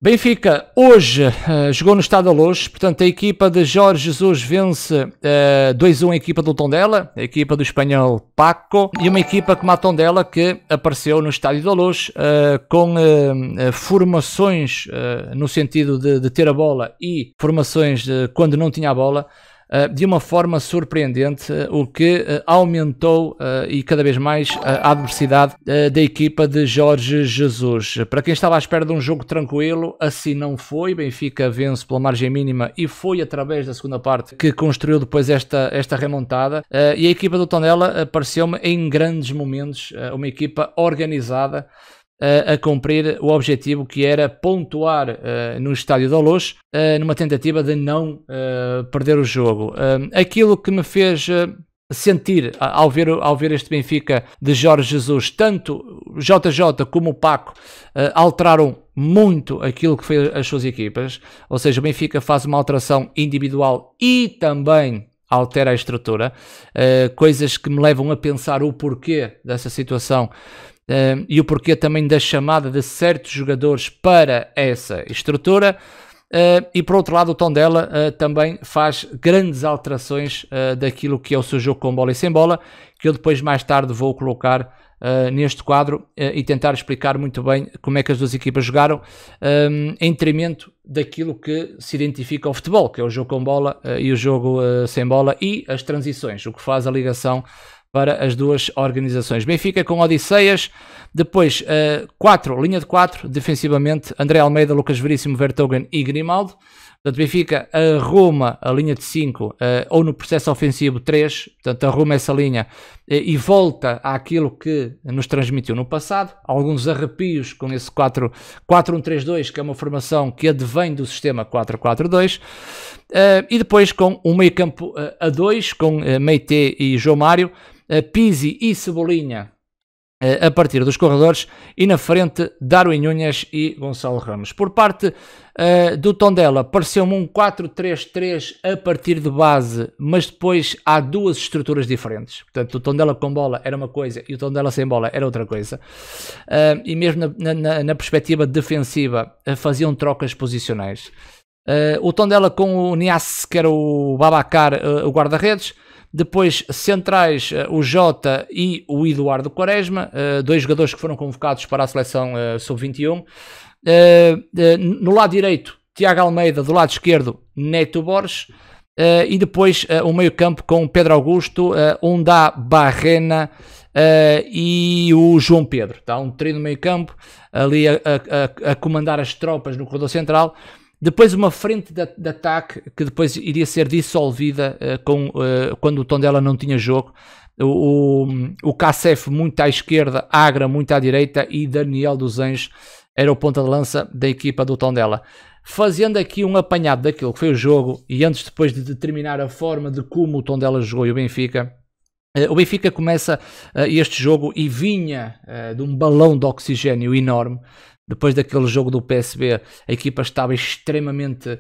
Benfica hoje jogou no Estádio da Luz, portanto a equipa de Jorge Jesus vence 2-1 a equipa do Tondela, a equipa do espanhol Paco, e uma equipa como a Tondela que apareceu no Estádio da Luz com formações no sentido de ter a bola e formações de quando não tinha a bola, de uma forma surpreendente, o que aumentou e cada vez mais a adversidade da equipa de Jorge Jesus. Para quem estava à espera de um jogo tranquilo, assim não foi. Benfica vence pela margem mínima e foi através da segunda parte que construiu depois esta remontada. E a equipa do Tondela pareceu-me em grandes momentos uma equipa organizada, a cumprir o objetivo que era pontuar no Estádio da Luz, numa tentativa de não perder o jogo. Aquilo que me fez sentir ao ver este Benfica de Jorge Jesus, tanto o JJ como o Paco alteraram muito aquilo que foi as suas equipas, ou seja, o Benfica faz uma alteração individual e também altera a estrutura, coisas que me levam a pensar o porquê dessa situação. E o porquê também da chamada de certos jogadores para essa estrutura. E por outro lado o Tondela também faz grandes alterações daquilo que é o seu jogo com bola e sem bola, que eu depois mais tarde vou colocar neste quadro e tentar explicar muito bem como é que as duas equipas jogaram, em detrimento daquilo que se identifica ao futebol, que é o jogo com bola e o jogo sem bola, e as transições, o que faz a ligação para as duas organizações. Benfica com Odisseias, depois linha de 4, defensivamente, André Almeida, Lucas Veríssimo, Vertonghen e Grimaldo. Portanto, Benfica arruma a linha de 5, ou no processo ofensivo 3, portanto arruma essa linha e volta àquilo que nos transmitiu no passado. Alguns arrepios com esse 4-1-3-2, que é uma formação que advém do sistema 4-4-2. E depois com um meio campo a 2, com Meite e João Mário, Pizzi e Cebolinha a partir dos corredores, e na frente Darwin Núñez e Gonçalo Ramos. Por parte do Tondela, pareceu-me um 4-3-3 a partir de base, mas depois há duas estruturas diferentes. Portanto, o Tondela com bola era uma coisa e o Tondela sem bola era outra coisa. E mesmo na perspectiva defensiva faziam trocas posicionais. O Tondela com o Niasse, que era o Babacar, o guarda-redes. Depois centrais, o Jota e o Eduardo Quaresma, dois jogadores que foram convocados para a seleção sub-21. No lado direito, Tiago Almeida, do lado esquerdo, Neto Borges. E depois o meio campo com Pedro Augusto, Undá Barrena e o João Pedro. Tá? Um trio no meio campo, ali a comandar as tropas no corredor central. Depois uma frente de ataque que depois iria ser dissolvida quando o Tondela não tinha jogo. O Kassef muito à esquerda, Agra muito à direita e Daniel dos Anjos era o ponta de lança da equipa do Tondela. Fazendo aqui um apanhado daquilo que foi o jogo e antes depois de determinar a forma de como o Tondela jogou e o Benfica começa este jogo e vinha de um balão de oxigênio enorme. Depois daquele jogo do PSB, a equipa estava extremamente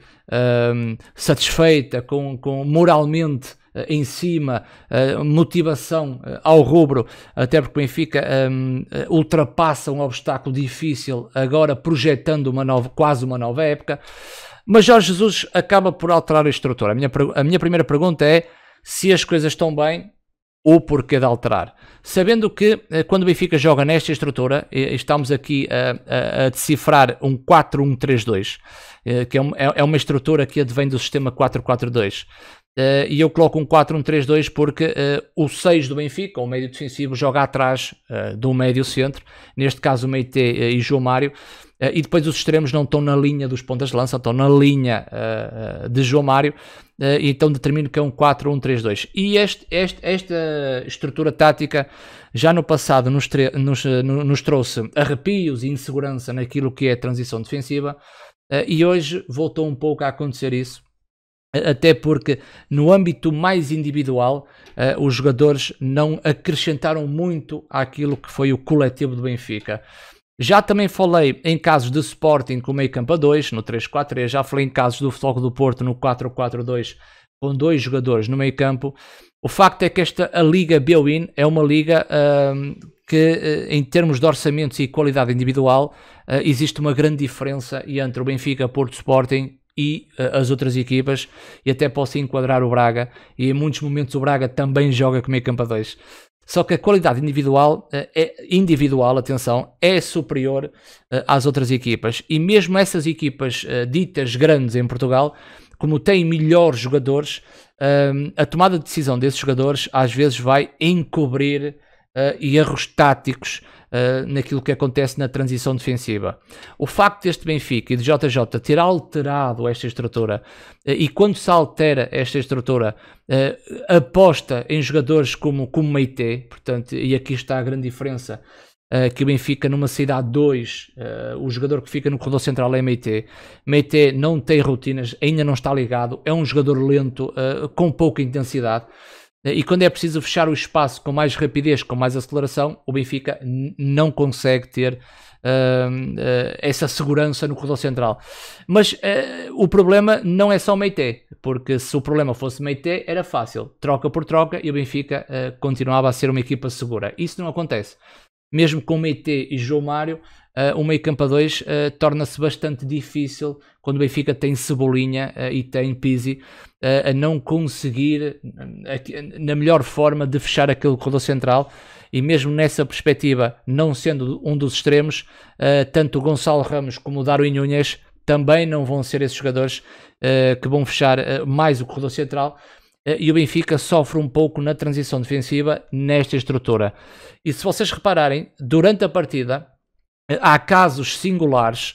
satisfeita, com moralmente em cima, motivação ao rubro, até porque o Benfica ultrapassa um obstáculo difícil, agora projetando quase uma nova época. Mas Jorge Jesus acaba por alterar a estrutura. A minha primeira pergunta é se as coisas estão bem, o porquê de alterar. Sabendo que quando o Benfica joga nesta estrutura, estamos aqui a decifrar um 4-1-3-2, que é uma estrutura que advém do sistema 4-4-2. E eu coloco um 4-1-3-2 porque o 6 do Benfica, o médio defensivo, joga atrás do médio centro, neste caso o Meite e João Mário, e depois os extremos não estão na linha dos pontas de lança, estão na linha de João Mário, e então determino que é um 4-1-3-2. E esta estrutura tática já no passado nos trouxe arrepios e insegurança naquilo que é a transição defensiva, e hoje voltou um pouco a acontecer isso. Até porque no âmbito mais individual os jogadores não acrescentaram muito àquilo que foi o coletivo do Benfica. Já também falei em casos de Sporting com meio campo a 2, no 3-4-3, já falei em casos do Futebol Clube do Porto no 4-4-2, com dois jogadores no meio campo. O facto é que a Liga Bwin é uma liga que em termos de orçamentos e qualidade individual existe uma grande diferença entre o Benfica, Porto, Sporting e as outras equipas, e até posso enquadrar o Braga, e em muitos momentos o Braga também joga com meio campo a 2. Só que a qualidade individual, atenção, é superior às outras equipas. E mesmo essas equipas ditas grandes em Portugal, como têm melhores jogadores, a tomada de decisão desses jogadores às vezes vai encobrir erros táticos naquilo que acontece na transição defensiva. O facto deste Benfica e de JJ ter alterado esta estrutura, e quando se altera esta estrutura, aposta em jogadores como Meite, portanto, e aqui está a grande diferença, que o Benfica numa cidade 2, o jogador que fica no corredor central é Meite. Meite não tem rotinas, ainda não está ligado, é um jogador lento, com pouca intensidade. E quando é preciso fechar o espaço com mais rapidez, com mais aceleração, o Benfica não consegue ter essa segurança no corredor central. Mas o problema não é só Meite, porque se o problema fosse Meite era fácil, troca por troca, e o Benfica continuava a ser uma equipa segura. Isso não acontece. Mesmo com Meite e João Mário, o meio campo a 2 torna-se bastante difícil quando o Benfica tem Cebolinha e tem Pizzi a não conseguir na melhor forma de fechar aquele corredor central. E mesmo nessa perspectiva, não sendo um dos extremos, tanto o Gonçalo Ramos como o Darwin Núñez também não vão ser esses jogadores que vão fechar mais o corredor central. E o Benfica sofre um pouco na transição defensiva nesta estrutura. E se vocês repararem, durante a partida há casos singulares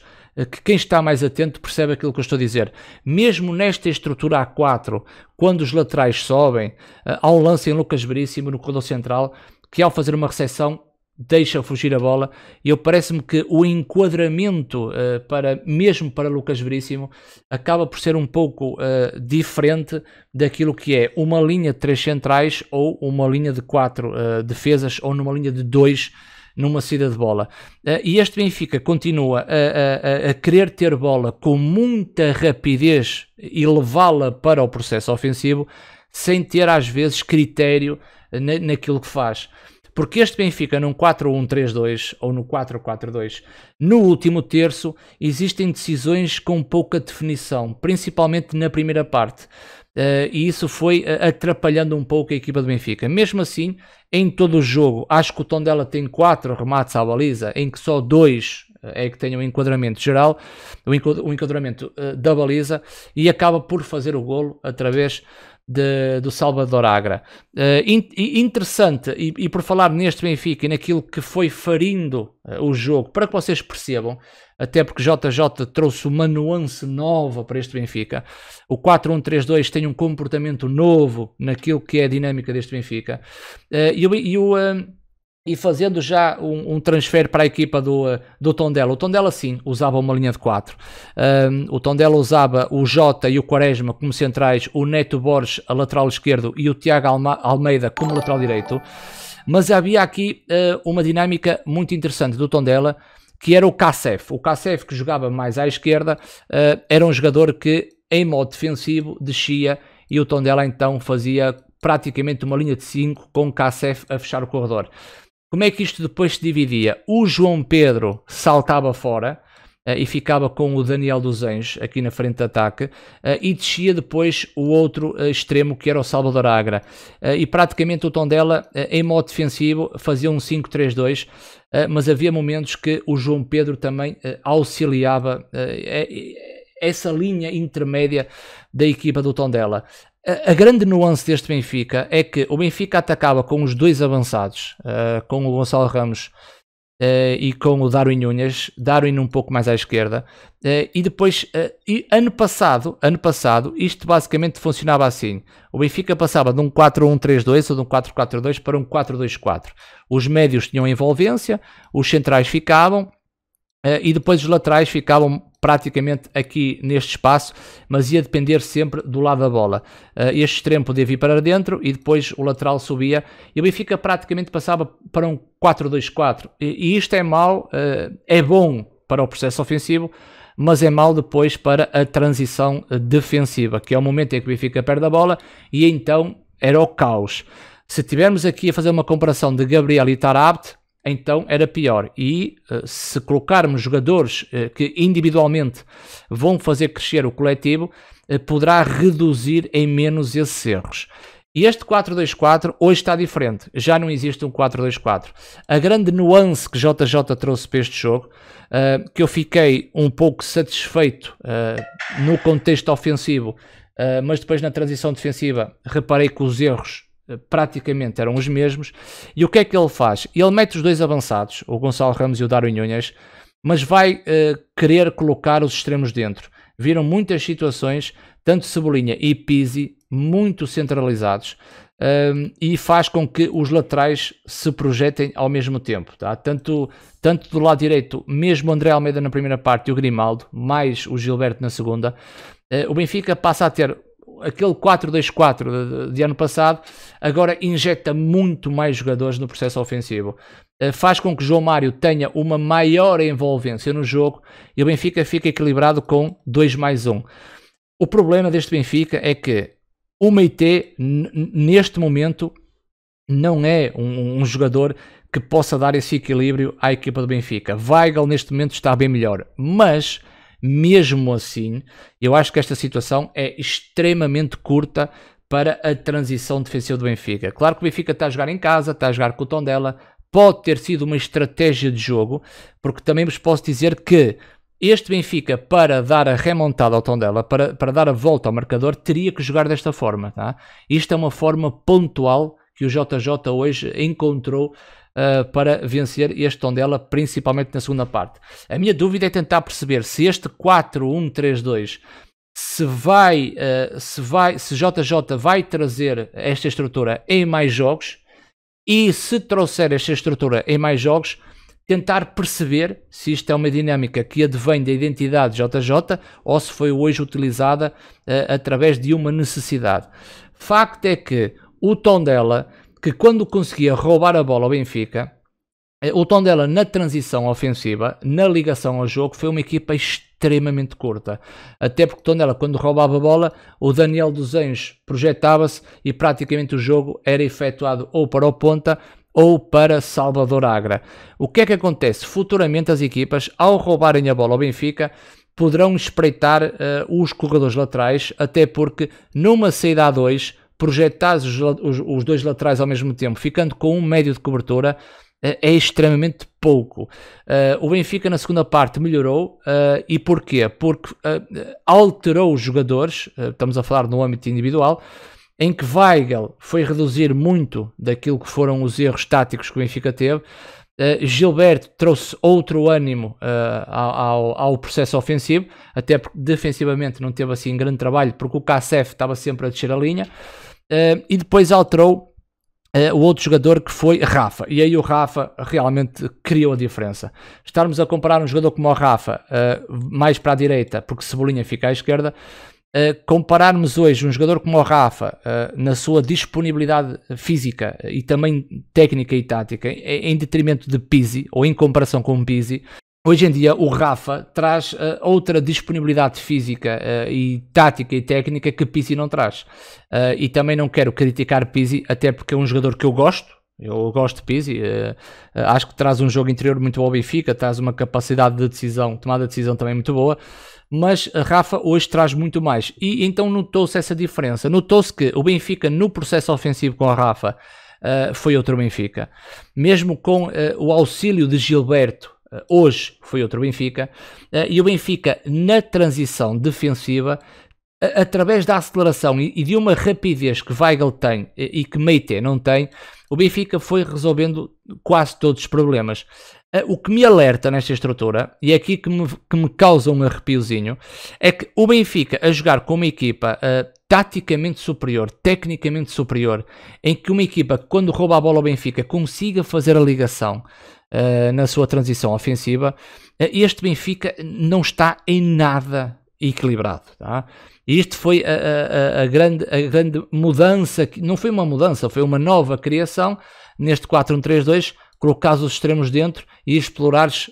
que quem está mais atento percebe aquilo que eu estou a dizer. Mesmo nesta estrutura A4, quando os laterais sobem, há um lance em Lucas Veríssimo no corredor central, que ao fazer uma recepção deixa fugir a bola, e eu parece-me que o enquadramento mesmo para Lucas Veríssimo acaba por ser um pouco diferente daquilo que é uma linha de 3 centrais ou uma linha de 4 defesas, ou numa linha de 2 numa saída de bola. E este Benfica continua a querer ter bola com muita rapidez e levá-la para o processo ofensivo, sem ter às vezes critério naquilo que faz. Porque este Benfica num 4-1-3-2 ou no 4-4-2, no último terço, existem decisões com pouca definição, principalmente na primeira parte. E isso foi atrapalhando um pouco a equipa do Benfica. Mesmo assim, em todo o jogo, acho que o Tondela tem 4 remates à baliza, em que só 2 é que tem o enquadramento geral, o enquadramento da baliza, e acaba por fazer o golo através do Salvador Agra. Interessante, e por falar neste Benfica e naquilo que foi farindo o jogo, para que vocês percebam, até porque JJ trouxe uma nuance nova para este Benfica. O 4-1-3-2 tem um comportamento novo naquilo que é a dinâmica deste Benfica. E fazendo já um transfer para a equipa do Tondela. O Tondela sim usava uma linha de 4. O Tondela usava o Jota e o Quaresma como centrais, o Neto Borges a lateral esquerdo e o Tiago Almeida como lateral direito. Mas havia aqui uma dinâmica muito interessante do Tondela, que era o Kassef. O Kassef, que jogava mais à esquerda, era um jogador que em modo defensivo descia, e o Tondela então fazia praticamente uma linha de 5 com o Kassef a fechar o corredor. Como é que isto depois se dividia? O João Pedro saltava fora e ficava com o Daniel dos Anjos aqui na frente de ataque, e descia depois o outro extremo, que era o Salvador Agra. E praticamente o Tondela, em modo defensivo, fazia um 5-3-2, mas havia momentos que o João Pedro também auxiliava essa linha intermédia da equipa do Tondela. A grande nuance deste Benfica é que o Benfica atacava com os 2 avançados, com o Gonçalo Ramos e com o Darwin Núñez, Darwin um pouco mais à esquerda, e depois, ano passado, isto basicamente funcionava assim. O Benfica passava de um 4-1-3-2 ou de um 4-4-2 para um 4-2-4. Os médios tinham envolvência, os centrais ficavam, e depois os laterais ficavam praticamente aqui neste espaço, mas ia depender sempre do lado da bola. Este extremo podia vir para dentro e depois o lateral subia, e o Benfica praticamente passava para um 4-2-4. E isto é mau, é bom para o processo ofensivo, mas é mau depois para a transição defensiva, que é o momento em que o Benfica perde a bola, e então era o caos. Se tivermos aqui a fazer uma comparação de Gabriel e Taarabt, então era pior. E se colocarmos jogadores que individualmente vão fazer crescer o coletivo, poderá reduzir em menos esses erros. E este 4-2-4 hoje está diferente, já não existe um 4-2-4. A grande nuance que JJ trouxe para este jogo, que eu fiquei um pouco satisfeito no contexto ofensivo, mas depois na transição defensiva reparei que os erros praticamente eram os mesmos. E o que é que ele faz? Ele mete os dois avançados, o Gonçalo Ramos e o Darwin Núñez, mas vai querer colocar os extremos dentro. Viram muitas situações, tanto Cebolinha e Pizzi, muito centralizados, e faz com que os laterais se projetem ao mesmo tempo. Tá? Tanto do lado direito, mesmo o André Almeida na primeira parte e o Grimaldo, mais o Gilberto na segunda, o Benfica passa a ter aquele 4-2-4 de ano passado, agora injeta muito mais jogadores no processo ofensivo. Faz com que João Mário tenha uma maior envolvência no jogo e o Benfica fica equilibrado com 2+1. O problema deste Benfica é que o Meite, neste momento, não é um jogador que possa dar esse equilíbrio à equipa do Benfica. Weigl, neste momento, está bem melhor, mas mesmo assim, eu acho que esta situação é extremamente curta para a transição defensiva do Benfica. Claro que o Benfica está a jogar em casa, está a jogar com o Tondela, pode ter sido uma estratégia de jogo, porque também vos posso dizer que este Benfica, para dar a remontada ao Tondela, para dar a volta ao marcador, teria que jogar desta forma. Tá? Isto é uma forma pontual que o JJ hoje encontrou para vencer este Tondela, principalmente na segunda parte. A minha dúvida é tentar perceber se este 4-1-3-2 se JJ vai trazer esta estrutura em mais jogos, e se trouxer esta estrutura em mais jogos, tentar perceber se isto é uma dinâmica que advém da identidade JJ ou se foi hoje utilizada através de uma necessidade. Facto é que o Tondela, que quando conseguia roubar a bola ao Benfica, o Tondela na transição ofensiva, na ligação ao jogo, foi uma equipa extremamente curta. Até porque o Tondela, quando roubava a bola, o Daniel dos Anjos projetava-se e praticamente o jogo era efetuado ou para o ponta ou para Salvador Agra. O que é que acontece? Futuramente as equipas, ao roubarem a bola ao Benfica, poderão espreitar os corredores laterais, até porque numa saída a 2, projetados os dois laterais ao mesmo tempo, ficando com um médio de cobertura, é extremamente pouco. O Benfica na segunda parte melhorou, e porquê? Porque alterou os jogadores, estamos a falar no âmbito individual, em que Weigl foi reduzir muito daquilo que foram os erros táticos que o Benfica teve. Gilberto trouxe outro ânimo ao processo ofensivo, até porque defensivamente não teve assim grande trabalho, porque o KCF estava sempre a descer a linha. E depois alterou o outro jogador, que foi Rafa, e aí o Rafa realmente criou a diferença. Estarmos a comparar um jogador como o Rafa mais para a direita, porque Cebolinha fica à esquerda, compararmos hoje um jogador como o Rafa na sua disponibilidade física e também técnica e tática em detrimento de Pizzi, ou em comparação com Pizzi, hoje em dia o Rafa traz outra disponibilidade física e tática e técnica que Pizzi não traz. E também não quero criticar Pizzi, até porque é um jogador que eu gosto de Pizzi, acho que traz um jogo interior muito bom ao Benfica, traz uma capacidade de decisão, tomada de decisão também muito boa, mas a Rafa hoje traz muito mais, e então notou-se essa diferença. Notou-se que o Benfica no processo ofensivo com a Rafa foi outro Benfica, mesmo com o auxílio de Gilberto, hoje foi outro Benfica, e o Benfica na transição defensiva, através da aceleração e de uma rapidez que Weigl tem e que Meite não tem, o Benfica foi resolvendo quase todos os problemas. O que me alerta nesta estrutura, e é aqui que me causa um arrepiozinho, é que o Benfica, a jogar com uma equipa taticamente superior, tecnicamente superior, em que uma equipa, quando rouba a bola ao Benfica, consiga fazer a ligação na sua transição ofensiva, este Benfica não está em nada equilibrado. Tá? E isto foi a grande mudança, não foi uma mudança, foi uma nova criação neste 4-1-3-2, colocar os extremos dentro e explorares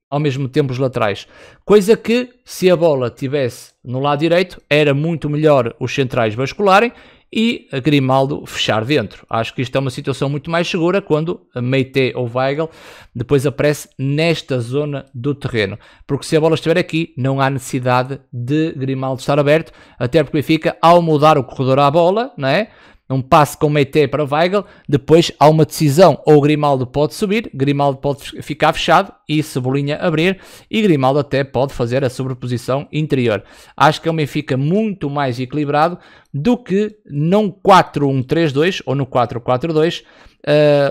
ao mesmo tempo os laterais. Coisa que, se a bola estivesse no lado direito, era muito melhor os centrais bascularem e Grimaldo fechar dentro. Acho que isto é uma situação muito mais segura quando Meite ou Weigl depois aparece nesta zona do terreno, porque se a bola estiver aqui não há necessidade de Grimaldo estar aberto, até porque o Benfica, ao mudar o corredor à bola, não é? Um passe com Meite para Weigl, depois há uma decisão, ou Grimaldo pode subir, Grimaldo pode ficar fechado e Cebolinha abrir, e Grimaldo até pode fazer a sobreposição interior. Acho que é um Benfica muito mais equilibrado do que num 4-1-3-2 ou no 4-4-2,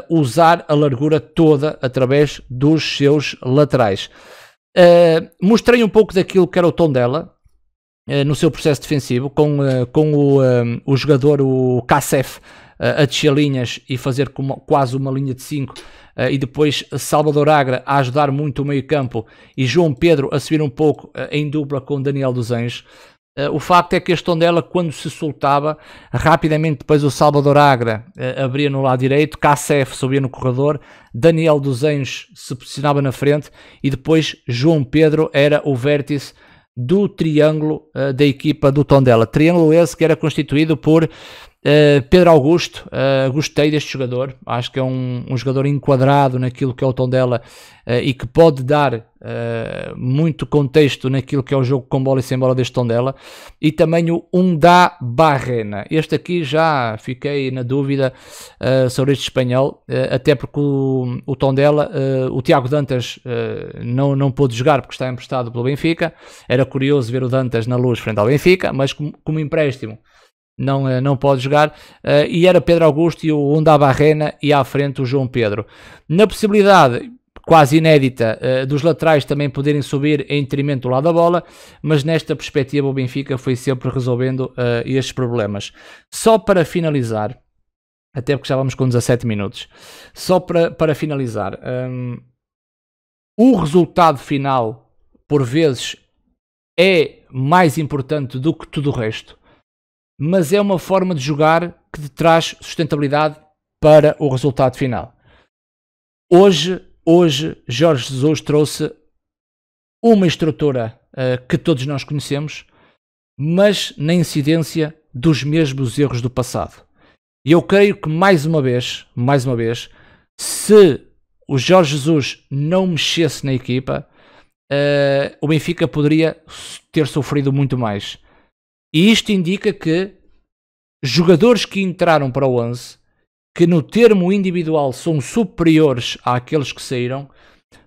usar a largura toda através dos seus laterais. Mostrei um pouco daquilo que era o Tondela no seu processo defensivo, com o jogador, o Kassef, a descer linhas e fazer quase uma linha de 5, e depois Salvador Agra a ajudar muito o meio campo e João Pedro a subir um pouco em dupla com Daniel dos Anjos. O facto é que este Tondela, quando se soltava, rapidamente depois o Salvador Agra abria no lado direito, Kassef subia no corredor, Daniel dos Anjos se posicionava na frente e depois João Pedro era o vértice do triângulo da equipa do Tondela. Triângulo esse que era constituído por Pedro Augusto. Gostei deste jogador, acho que é um jogador enquadrado naquilo que é o Tondela e que pode dar muito contexto naquilo que é o jogo com bola e sem bola deste Tondela. E também o Undá Barrena. Este aqui já fiquei na dúvida sobre este espanhol, até porque o Tondela, o Tiago Dantas não pôde jogar porque está emprestado pelo Benfica. Era curioso ver o Dantas na Luz frente ao Benfica, mas como empréstimo não pode jogar, e era Pedro Augusto e o Undá Barrena e à frente o João Pedro. Na possibilidade quase inédita dos laterais também poderem subir em detrimento do lado da bola, mas nesta perspectiva o Benfica foi sempre resolvendo estes problemas. Só para finalizar, até porque já vamos com 17 minutos, só para finalizar, o resultado final por vezes é mais importante do que tudo o resto, mas é uma forma de jogar que te traz sustentabilidade para o resultado final. Hoje Jorge Jesus trouxe uma estrutura que todos nós conhecemos, mas na incidência dos mesmos erros do passado. E eu creio que mais uma vez, se o Jorge Jesus não mexesse na equipa, o Benfica poderia ter sofrido muito mais. E isto indica que jogadores que entraram para o 11, que no termo individual são superiores àqueles que saíram,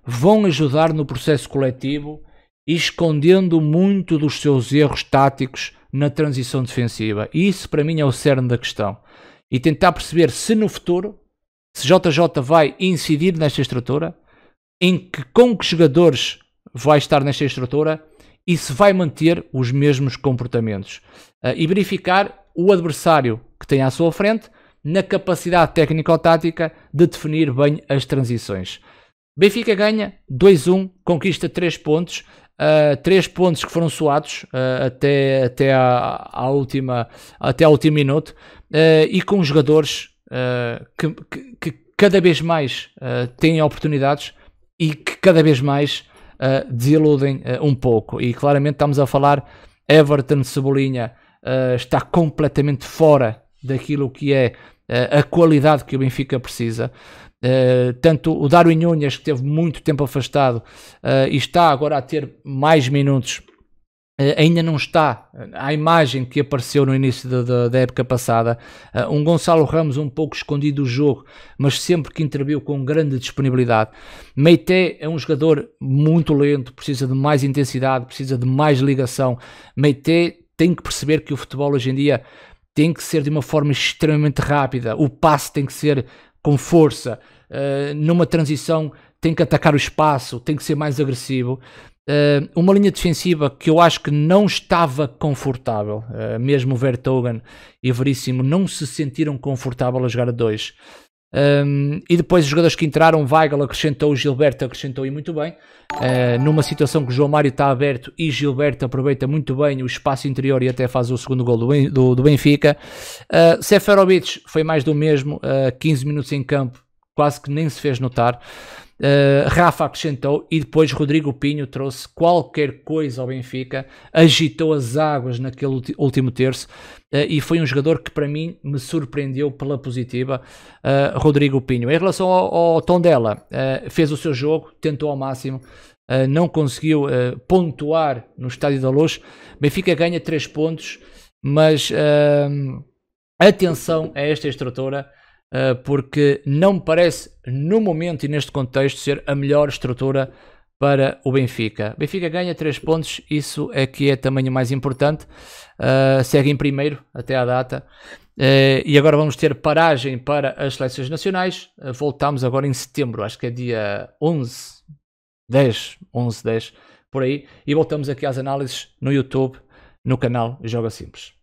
vão ajudar no processo coletivo, escondendo muito dos seus erros táticos na transição defensiva. E isso para mim é o cerne da questão. E tentar perceber se no futuro, se JJ vai incidir nesta estrutura, com que jogadores vai estar nesta estrutura, e se vai manter os mesmos comportamentos. E verificar o adversário que tem à sua frente na capacidade técnico-tática de definir bem as transições. Benfica ganha 2-1, conquista 3 pontos, 3 pontos que foram suados até ao último minuto, e com jogadores que cada vez mais têm oportunidades e que cada vez mais desiludem um pouco. E claramente estamos a falar, Everton, Cebolinha está completamente fora daquilo que é a qualidade que o Benfica precisa. Tanto o Darwin Núñez, que teve muito tempo afastado e está agora a ter mais minutos, ainda não está à imagem que apareceu no início da época passada. Um Gonçalo Ramos um pouco escondido do jogo, mas sempre que interviu com grande disponibilidade. Meite é um jogador muito lento, precisa de mais intensidade, precisa de mais ligação. Meite tem que perceber que o futebol hoje em dia tem que ser de uma forma extremamente rápida, o passe tem que ser com força, numa transição tem que atacar o espaço, tem que ser mais agressivo. Uma linha defensiva que eu acho que não estava confortável, mesmo o Vertonghen e o Veríssimo não se sentiram confortáveis a jogar a 2. E depois os jogadores que entraram, Weigl acrescentou, o Gilberto acrescentou e muito bem, numa situação que o João Mário está aberto e Gilberto aproveita muito bem o espaço interior e até faz o segundo gol do Benfica. Seferovic foi mais do mesmo, 15 minutos em campo, quase que nem se fez notar. Rafa acrescentou e depois Rodrigo Pinho trouxe qualquer coisa ao Benfica, agitou as águas naquele último terço e foi um jogador que para mim me surpreendeu pela positiva, Rodrigo Pinho. Em relação ao Tondela, fez o seu jogo, tentou ao máximo, não conseguiu pontuar no Estádio da Luz. Benfica ganha 3 pontos, mas atenção a esta estrutura, porque não me parece no momento e neste contexto ser a melhor estrutura para o Benfica. Benfica ganha 3 pontos, isso é que é também o mais importante, segue em primeiro até à data, e agora vamos ter paragem para as seleções nacionais. Voltamos agora em setembro, acho que é dia 11, 10, por aí, e voltamos aqui às análises no YouTube, no canal Joga Simples.